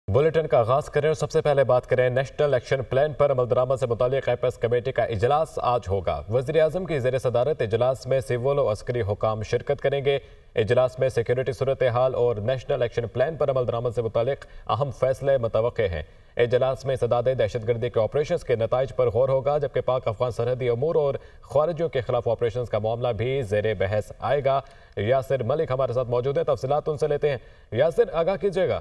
Bulletin کا آغاز کریں اور سب سے پہلے بات کریں نیشنل ایکشن پلان پر عمل درآمد سے متعلق ایپیکس کمیٹی کا اجلاس آج ہوگا۔ وزیر اعظم کی زیر صدارت اجلاس میں سول و عسکری حکام شرکت کریں گے۔ اجلاس میں سیکیورٹی صورتحال اور نیشنل ایکشن پلان پر عمل درآمد سے متعلق اہم فیصلے متوقع ہیں۔ اجلاس میں انسداد دہشت گردی کے آپریشنز کے نتائج پر غور ہوگا، جبکہ پاک افغان سرحدی امور اور خارجیوں کے خلاف آپریشنز کا معاملہ بھی زیر بحث آئے گا۔ یاسر ملک ہمارے ساتھ موجود ہیں، تفصیلات ان سے لیتے ہیں۔ یاسر، آگاہ کیجیے گا۔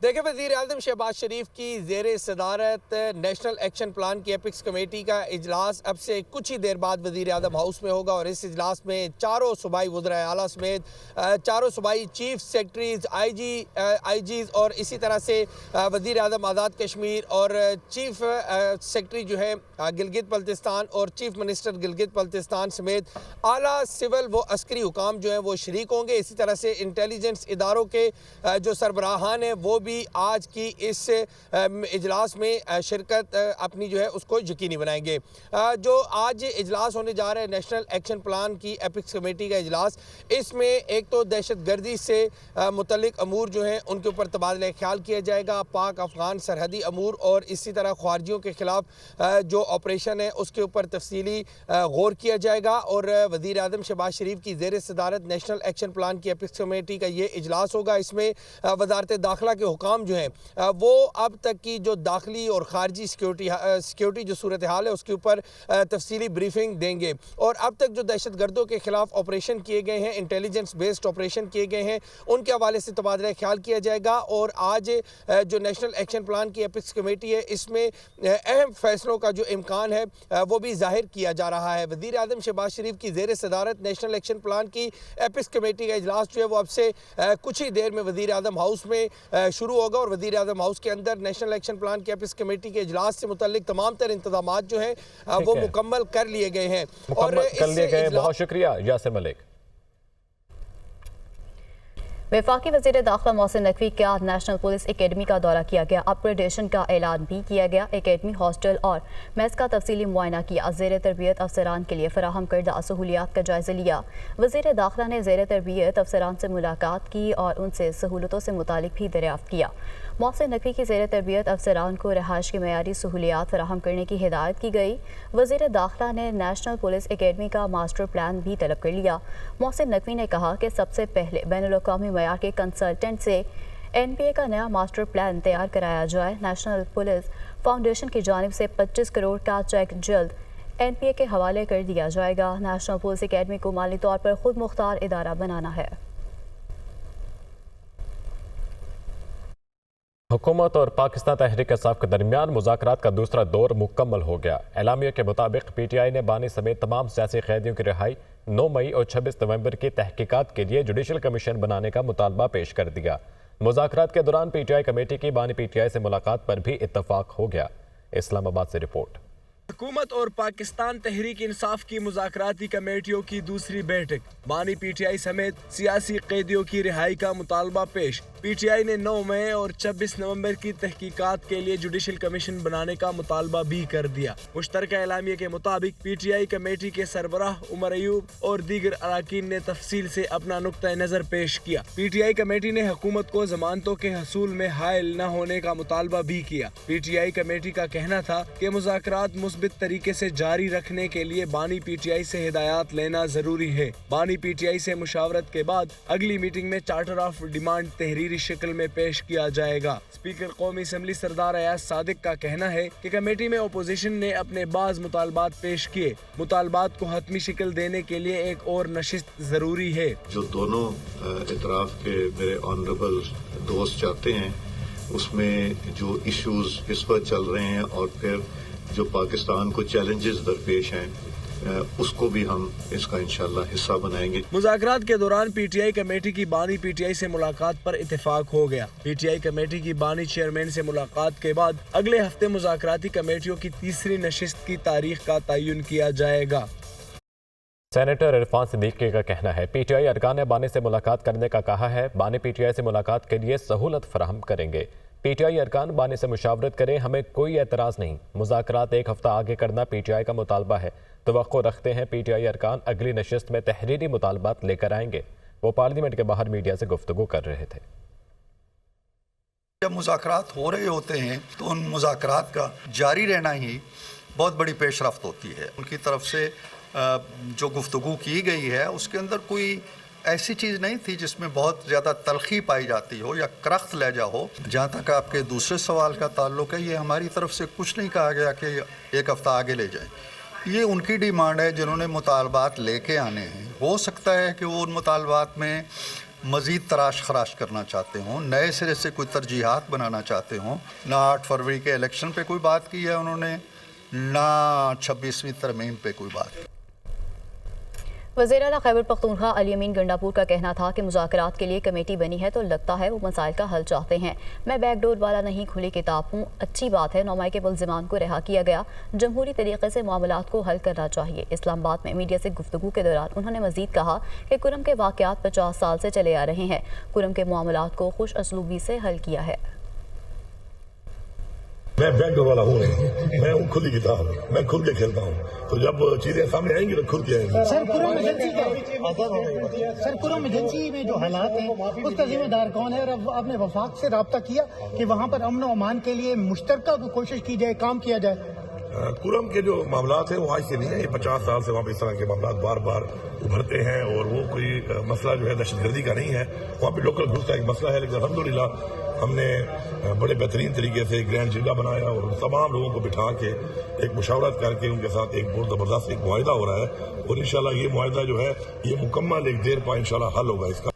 دیکھیں، وزیر اعظم شہباز شریف کی زیر صدارت نیشنل ایکشن پلان کی ایپیکس کمیٹی کا اجلاس اب سے کچھ ہی دیر بعد وزیر اعظم ہاؤس میں ہوگا، اور اس اجلاس میں چاروں صوبائی وزرائے اعلیٰ سمیت چاروں صوبائی چیف سیکرٹریز، آئی جیز اور اسی طرح سے وزیر اعظم آزاد کشمیر اور چیف سیکرٹری جو ہے گلگت بلتستان اور چیف منسٹر گلگت بلتستان سمیت اعلیٰ سول و عسکری حکام جو ہیں وہ شریک ہوں گے۔ اسی طرح سے انٹیلیجنس اداروں کے جو سربراہان ہیں وہ بھی آج کی اس اجلاس میں شرکت اپنی جو ہے اس کو یقینی بنائیں گے۔ جو آج اجلاس ہونے جا رہا ہے نیشنل ایکشن پلان کی ایپیکس کمیٹی کا اجلاس، اس میں ایک تو دہشت گردی سے متعلق امور جو ہیں ان کے اوپر تبادلہ خیال کیا جائے گا، پاک افغان سرحدی امور اور اسی طرح خارجیوں کے خلاف جو آپریشن ہے اس کے اوپر تفصیلی غور کیا جائے گا، اور وزیر اعظم شہباز شریف کی زیر صدارت نیشنل ایکشن پلان کی ایپیکس کمیٹی کا یہ اجلاس ہوگا۔ اس میں وزارت داخلہ کے حکام جو ہیں وہ اب تک کی جو داخلی اور خارجی سیکیورٹی جو صورتحال ہے اس کے اوپر تفصیلی بریفنگ دیں گے، اور اب تک جو دہشت گردوں کے خلاف آپریشن کیے گئے ہیں، انٹیلیجنس بیسڈ آپریشن کیے گئے ہیں، ان کے حوالے سے تبادلہ خیال کیا جائے گا۔ اور آج جو نیشنل ایکشن پلان کی ایپیکس کمیٹی ہے اس میں اہم فیصلوں کا جو امکان ہے وہ بھی ظاہر کیا جا رہا ہے۔ وزیر اعظم شہباز شریف کی زیر صدارت نیشنل ایکشن پلان کی ایپیکس کمیٹی کا اجلاس جو ہے وہ اب سے کچھ ہی دیر میں وزیر اعظم ہاؤس میں شروع ہوگا، اور وزیر اعظم ہاؤس کے اندر نیشنل ایکشن پلان کی ایپیکس کمیٹی کے اجلاس سے متعلق تمام تر انتظامات جو ہیں وہ مکمل کر لیے گئے ہیں۔ بہت شکریہ یاسر ملک۔ وفاقی وزیر داخلہ محسن نقوی کا نیشنل پولیس اکیڈمی کا دورہ کیا گیا، اپ گریڈیشن کا اعلان بھی کیا گیا۔ اکیڈمی ہاسٹل اور میس کا تفصیلی معائنہ کیا، زیر تربیت افسران کے لیے فراہم کردہ سہولیات کا جائزہ لیا۔ وزیر داخلہ نے زیر تربیت افسران سے ملاقات کی اور ان سے سہولتوں سے متعلق بھی دریافت کیا۔ محسن نقوی کی زیر تربیت افسران کو رہائش کی معیاری سہولیات فراہم کرنے کی ہدایت کی گئی۔ وزیر داخلہ نے نیشنل پولیس اکیڈمی کا ماسٹر پلان بھی طلب کر لیا۔ محسن نقوی نے کہا کہ سب سے پہلے بین الاقوامی معیار کے کنسلٹنٹ سے NPA کا نیا ماسٹر پلان تیار کرایا جائے۔ نیشنل پولیس فاؤنڈیشن کی جانب سے 25 کروڑ کا چیک جلد NPA کے حوالے کر دیا جائے گا۔ نیشنل پولیس اکیڈمی کو مالی طور پر خود مختار ادارہ بنانا ہے۔ حکومت اور پاکستان تحریک انصاف کے درمیان مذاکرات کا دوسرا دور مکمل ہو گیا۔ اعلامیہ کے مطابق PTI نے بانی سمیت تمام سیاسی قیدیوں کی رہائی 9 مئی اور 26 نومبر کی تحقیقات کے لیے جوڈیشل کمیشن بنانے کا مطالبہ پیش کر دیا۔ مذاکرات کے دوران PTI کمیٹی کی بانی PTI سے ملاقات پر بھی اتفاق ہو گیا۔ اسلام آباد سے رپورٹ۔ حکومت اور پاکستان تحریک انصاف کی مذاکراتی کمیٹیوں کی دوسری بیٹھک، بانی PTI سمیت سیاسی قیدیوں کی رہائی کا مطالبہ پیش۔ PTI نے 9 مئی اور 26 نومبر کی تحقیقات کے لیے جوڈیشل کمیشن بنانے کا مطالبہ بھی کر دیا۔ مشترکہ اعلامیہ کے مطابق PTI کمیٹی کے سربراہ عمر ایوب اور دیگر اراکین نے تفصیل سے اپنا نقطہ نظر پیش کیا۔ PTI کمیٹی نے حکومت کو ضمانتوں کے حصول میں حائل نہ ہونے کا مطالبہ بھی کیا۔ PTI کمیٹی کا کہنا تھا کہ مذاکرات مثبت طریقے سے جاری رکھنے کے لیے بانی PTI سے ہدایات لینا ضروری ہے۔ بانی PTI سے مشاورت کے بعد اگلی میٹنگ میں چارٹر آف ڈیمانڈ تحریری شکل میں پیش کیا جائے گا۔ اسپیکر قومی اسمبلی سردار ایاز صادق کا کہنا ہے کہ کمیٹی میں اپوزیشن نے اپنے بعض مطالبات پیش کیے۔ مطالبات کو حتمی شکل دینے کے لیے ایک اور نشست ضروری ہے۔ جو دونوں اطراف کے میرے آنریبل دوست چاہتے ہیں اس میں جو ایشوز اس وقت چل رہے ہیں اور پھر جو پاکستان کو چیلنجز درپیش ہیں اس کو بھی ہم اس کا انشاءاللہ حصہ بنائیں گے۔ مذاکرات کے دوران PTI کمیٹی کی بانی PTI سے ملاقات پر اتفاق ہو گیا۔ PTI کمیٹی کی بانی چیئرمین سے ملاقات کے بعد اگلے ہفتے مذاکراتی کمیٹیوں کی تیسری نشست کی تاریخ کا تعین کیا جائے گا۔ سینیٹر عرفان صدیقی کا کہنا ہے PTI ارکان نے بانی سے ملاقات کرنے کا کہا ہے۔ بانی PTI سے ملاقات کے لیے سہولت فراہم کریں گے۔ PTI ارکان بانی سے مشاورت کریں، ہمیں کوئی اعتراض نہیں۔ مذاکرات ایک ہفتہ آگے کرنا PTI کا مطالبہ ہے۔ توقع رکھتے ہیں PTI ارکان اگلی نشست میں تحریری مطالبات لے کر آئیں گے۔ वो पार्लियामेंट के बाहर मीडिया से गुफ्तगू कर रहे थे। जब मुज़ाकरात हो रहे होते हैं तो उन मुज़ाकरात का जारी रहना ही बहुत बड़ी पेशरफ्त होती है। उनकी तरफ से जो गुफ्तगू की गई है उसके अंदर कोई ऐसी चीज़ नहीं थी जिसमें बहुत ज़्यादा तलखी पाई जाती हो या करख्त लहजा हो। जहाँ तक आपके दूसरे सवाल का ताल्लुक है, ये हमारी तरफ से कुछ नहीं कहा गया कि एक हफ़्ता आगे ले जाएं। ये उनकी डिमांड है जिन्होंने मुतालबात लेके आने हैं। हो सकता है कि वो उन मुतालबात में मज़ीद तराश खराश करना चाहते हों, नए सिरे से कोई तरजीहात बनाना चाहते हों। ना 8 फरवरी के इलेक्शन पे कोई बात की है उन्होंने, ना 26वीं तरमीम पे कोई बात। वज़ीर आला खैबर पख्तूनख्वा अली अमीन गंडापुर का कहना था कि मुज़ाकरात के लिए कमेटी बनी है तो लगता है वो मसाइल का हल चाहते हैं। मैं बैकडोर वाला नहीं, खुली किताब हूँ। अच्छी बात है नौमाई के मुल्ज़िमान को रिहा किया गया। जमहूरी तरीके से मामलात को हल करना चाहिए। इस्लामाबाद में मीडिया से गुफ्तगू के दौरान उन्होंने मज़ीद कहा कि कुरम के वाक़यात 50 साल से चले आ रहे हैं। कुरम के मामलात को खुश असलूबी से हल किया है। मैं बैकडोर वाला हूँ नहीं, मैं हूँ खुली किताब, मैं खुल के खेलता हूँ। तो जब चीजें सामने आएंगी तो खुल के आएंगी। सर कुरम एजेंसी में जो हालात हैं उसका जिम्मेदार कौन है? और आपने वफाक से रब्ता किया कि वहाँ पर अमन और अमान के लिए मुश्तरका कोशिश की जाए, काम किया जाए? कुरम के जो मामलात हैं वो आज से नहीं है, ये 50 साल से वहाँ पे इस तरह के मामलात बार बार उभरते हैं और वो कोई मसला जो है दहशतगर्दी का नहीं है। वहाँ पे लोकल घुस का एक मसला है, लेकिन अल्हम्दुलिल्लाह हमने बड़े बेहतरीन तरीके से एक ग्रैंड जिरगा बनाया और उन तमाम लोगों को बिठा के एक मुशावरत करके उनके साथ एक बहुत ज़बरदस्त एक मुआहिदा हो रहा है और इंशाल्लाह ये मुआहिदा जो है ये मुकम्मल एक देर पा इंशाल्लाह हल होगा इसका।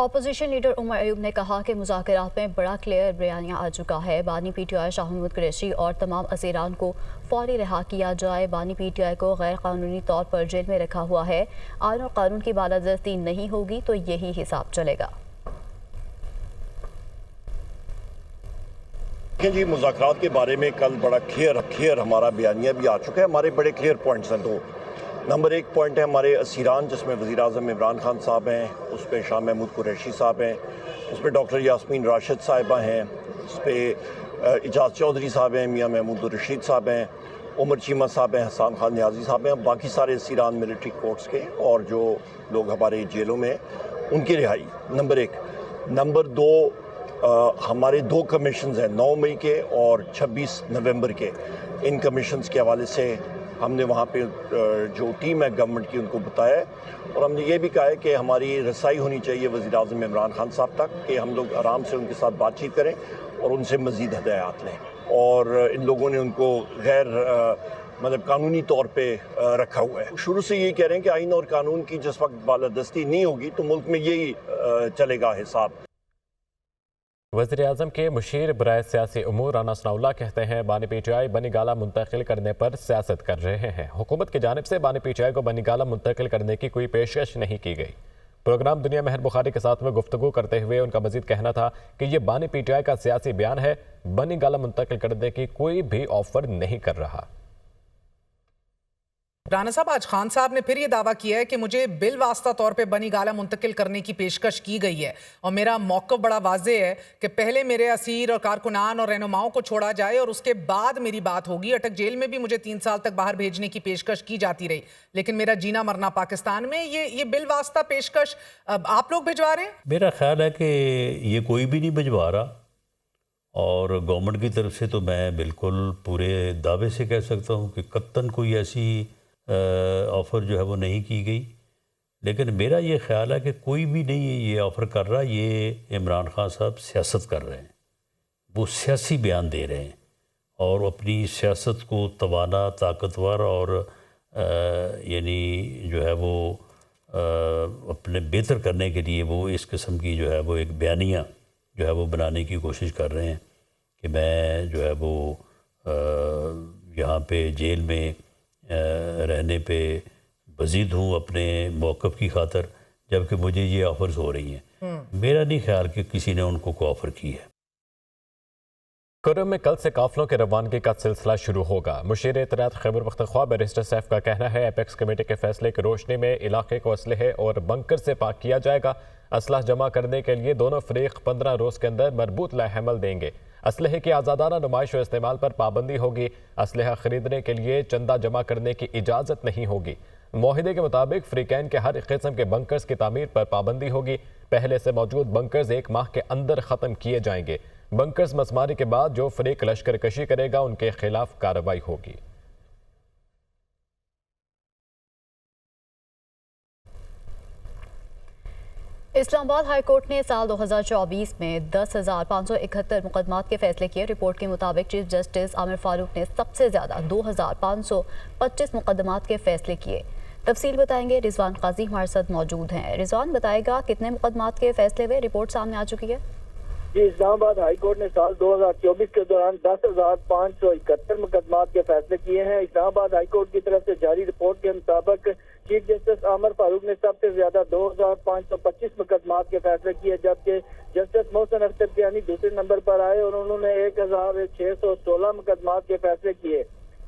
अपोजिशन लीडर उमर अयूब ने कहा कि मुज़ाकरात में बड़ा क्लियर बयानिया आ चुका है। बानी PTI शाह महमूद कुरैशी और तमाम असीरान को फौरी रिहा किया जाए। बानी PTI को गैर कानूनी तौर पर जेल में रखा हुआ है। आईन और कानून की बालादस्ती नहीं होगी तो यही हिसाब चलेगा। जी मुज़ाकरात के बारे में कल बड़ा क्लियर हमारा बयानिया भी आ चुका है। हमारे बड़े क्लियर पॉइंट्स हैं। तो नंबर 1 पॉइंट है हमारे असीरान, जिसमें वज़ीर आज़म इमरान खान साहब हैं, उस पर शाह महमूद कुरैशी साहब हैं, उस पर डॉक्टर यास्मीन राशिद साहिबा हैं, उस पर इजाज़ चौधरी साहब हैं, मियाँ महमूद रशीद साहब हैं, उमर चीमा साहब हैं, हसन खान न्याजी साहब हैं, बाकी सारे असीरान मिलिट्री कोर्ट्स के और जो लोग हमारे जेलों में उनकी रिहाई। नंबर 1। नंबर 2 हमारे 2 कमीशंस हैं 9 मई के और 26 नवंबर के। इन कमीशंस के हवाले से हमने वहाँ पे जो टीम है गवर्नमेंट की उनको बताया है और हमने ये भी कहा है कि हमारी रसाई होनी चाहिए वज़ीर आज़म इमरान खान साहब तक कि हम लोग आराम से उनके साथ बातचीत करें और उनसे मज़ीद हदायत लें। और इन लोगों ने उनको गैर मतलब कानूनी तौर पे रखा हुआ है। शुरू से ये कह रहे हैं कि आइन और कानून की जिस वक्त बालादस्ती नहीं होगी तो मुल्क में यही चलेगा हिसाब। वज़ीर-ए-आज़म के मुशीर बराए सियासी उमूर राना सनाउल्लाह कहते हैं बानी PTI बनी गाला मुंतकिल करने पर सियासत कर रहे हैं। हुकूमत की जानिब से बानी PTI को बनी गाला मुंतकिल करने की कोई पेशकश नहीं की गई। प्रोग्राम दुनिया महर बुखारी के साथ में गुफ्तगू करते हुए उनका मजीद कहना था कि ये बानी PTI का सियासी बयान है, बनी गाला मुंतकिल करने की कोई भी ऑफर नहीं कर रहा। राना साहब, आज खान साहब ने फिर ये दावा किया है कि मुझे बिल वास्ता तौर पे बनी गाला मुंतकिल करने की पेशकश की गई है और मेरा मौक़िफ़ बड़ा वाज़ेह है कि पहले मेरे असीर और कारकुनान और रहनुमाओं को छोड़ा जाए और उसके बाद मेरी बात होगी। अटक जेल में भी मुझे 3 साल तक बाहर भेजने की पेशकश की जाती रही, लेकिन मेरा जीना मरना पाकिस्तान में। ये बिल वास्ता पेशकश आप लोग भिजवा रहे हैं? मेरा ख्याल है कि ये कोई भी नहीं भिजवा रहा और गवर्नमेंट की तरफ से तो मैं बिल्कुल पूरे दावे से कह सकता हूँ कि कत्तन कोई ऐसी ऑफ़र जो है वो नहीं की गई। लेकिन मेरा ये ख्याल है कि कोई भी नहीं ये ऑफ़र कर रहा, ये इमरान खान साहब सियासत कर रहे हैं, वो सियासी बयान दे रहे हैं और अपनी सियासत को तवाना, ताकतवर और यानी जो है वो अपने बेहतर करने के लिए वो इस किस्म की जो है वो एक बयानिया जो है वो बनाने की कोशिश कर रहे हैं कि मैं जो है वो यहाँ पे जेल में रहने पे मज़ीद हूँ अपने मौक़िफ़ की खातर, जबकि मुझे ये ऑफ़र्स हो रही हैं। मेरा नहीं ख्याल कि किसी ने उनको को ऑफ़र की है। कुरम में कल से काफिलों के रवानगी का सिलसिला शुरू होगा। मुशीर इत्तलात खैबर पख्तूनख्वा बैरिस्टर सैफ का कहना है एपेक्स कमेटी के फैसले की रोशनी में इलाके को असलहे और बंकर से पाक किया जाएगा। असलह जमा करने के लिए दोनों फरीक 15 रोज़ के अंदर मरबूत लाहमल देंगे। असलहे की आज़ादाना नुमाइश और इस्तेमाल पर पाबंदी होगी। असलहा खरीदने के लिए चंदा जमा करने की इजाज़त नहीं होगी। मुआहिदे के मुताबिक फ्रीकैन के हर किस्म के बंकर्स की तामीर पर पाबंदी होगी। पहले से मौजूद बंकर्स 1 माह के अंदर ख़त्म किए जाएंगे। बंकर्स मसमारी के बाद जो फरीक लश्कर कशी करेगा उनके खिलाफ कार्रवाई होगी। इस्लामाबाद हाई कोर्ट ने साल 2024 में 10,571 मुकदमात के फैसले किए। रिपोर्ट के मुताबिक चीफ जस्टिस आमिर फारूक ने सबसे ज़्यादा 2,525 मुकदमात के फैसले किए। तफसील बताएंगे रिजवान काजी हमारे साथ मौजूद हैं। रिजवान, बताएगा कितने मुकदमात के फैसले हुए? रिपोर्ट सामने आ चुकी है। जी, इस्लामाबाद हाई कोर्ट ने साल 2024 के दौरान 10,571 मुकदमात के फैसले किए हैं। इस्लामाबाद हाई कोर्ट की तरफ से जारी रिपोर्ट के मुताबिक चीफ जस्टिस आमिर फारूक ने सबसे ज्यादा 2,525 मुकदमात के फैसले किए, जबकि जस्टिस मोहसिन अख्तर दूसरे नंबर पर आए और उन्होंने 1,616 मुकदमात के फैसले किए।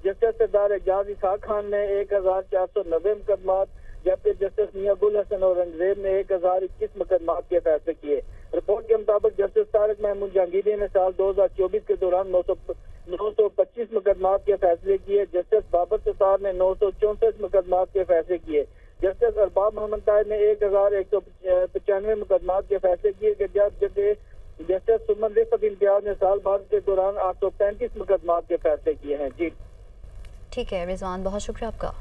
जस्टिस सरदार एजाज इसहाक खान ने 1,490 मुकदमात, जबकि जस्टिस मियां गुल हसन और अंग्रेज ने 1,021 मुकदमात के फैसले किए। रिपोर्ट के मुताबिक जस्टिस तारिक महमूद जहांगीरी ने साल 2024 के दौरान 925 मुकदमात के फैसले किए। जस्टिस बाबर सत्तार ने 964 मुकदमात के फैसले किए। जस्टिस अरबाब मोहम्मद ताहिर ने 1,195 मुकदमात के फैसले किए, जबकि जस्टिस सुमन रिफत इम्तियाज ने साल भर के दौरान 835 मुकदमात के फैसले किए हैं। जी ठीक है रिजवान, बहुत शुक्रिया आपका।